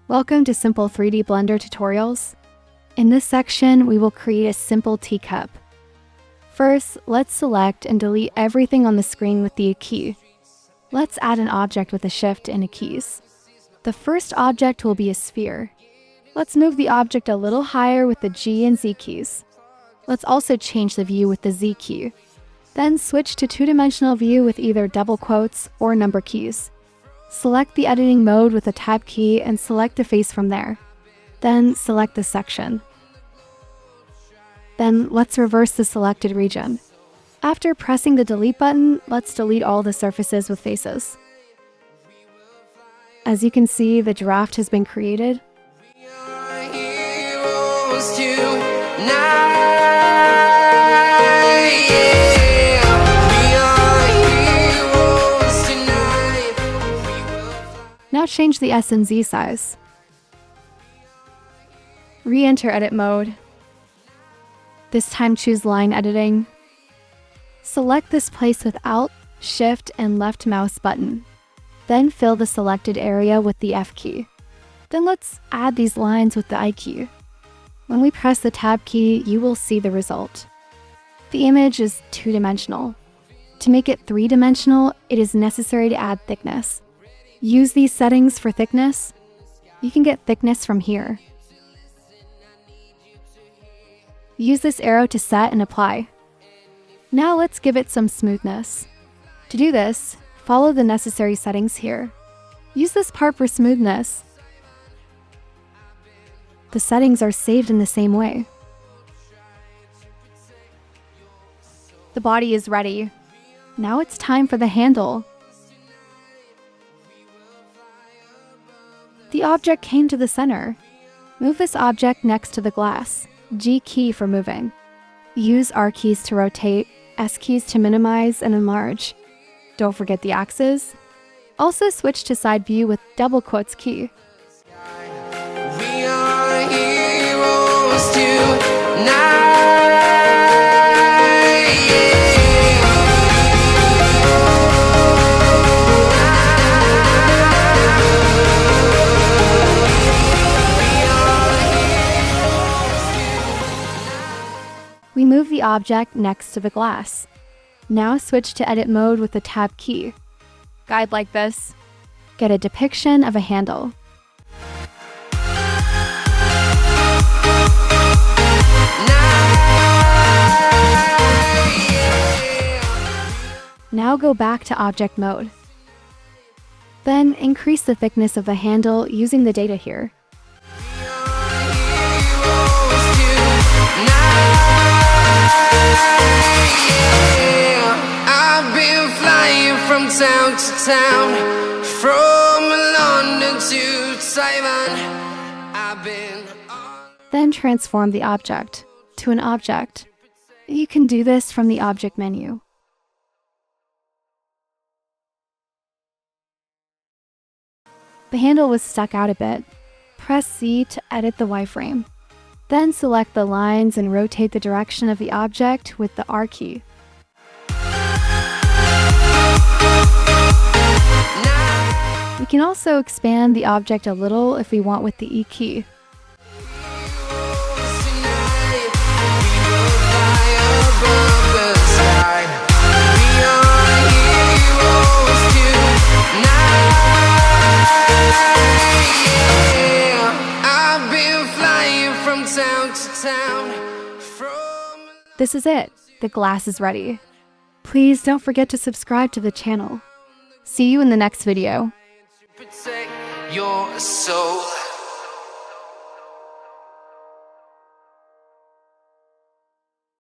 Welcome to Simple 3D Blender Tutorials. In this section, we will create a simple teacup. First, let's select and delete everything on the screen with the E key. Let's add an object with a shift and a keys. The first object will be a sphere. Let's move the object a little higher with the G and Z keys. Let's also change the view with the Z key. Then switch to two-dimensional view with either double quotes or number keys. Select the editing mode with the Tab key and select the face from there. Then select the section. Then let's reverse the selected region. After pressing the delete button, let's delete all the surfaces with faces. As you can see, the draft has been created. Now change the S and Z size. Re-enter edit mode. This time choose line editing. Select this place with Alt, Shift, and left mouse button. Then fill the selected area with the F key. Then let's add these lines with the I key. When we press the Tab key, you will see the result. The image is two-dimensional. To make it three-dimensional, it is necessary to add thickness. Use these settings for thickness. You can get thickness from here. Use this arrow to set and apply. Now let's give it some smoothness. To do this, follow the necessary settings here. Use this part for smoothness. The settings are saved in the same way. The body is ready. Now it's time for the handle. The object came to the center. Move this object next to the glass. G key for moving. Use R keys to rotate, S keys to minimize and enlarge. Don't forget the axes. Also switch to side view with double quotes key. We are heroes tonight. We move the object next to the glass. Now switch to edit mode with the Tab key. Guide like this. Get a depiction of a handle. Now go back to object mode. Then increase the thickness of the handle using the data here. I've been flying from town to town, from London to Taiwan. I've been Then transform the object to an object. You can do this from the object menu. The handle was stuck out a bit. Press C to edit the Y-frame. Then select the lines and rotate the direction of the object with the R key. We can also expand the object a little if we want with the E key. This is it. The glass is ready. Please don't forget to subscribe to the channel. See you in the next video. Protect your soul.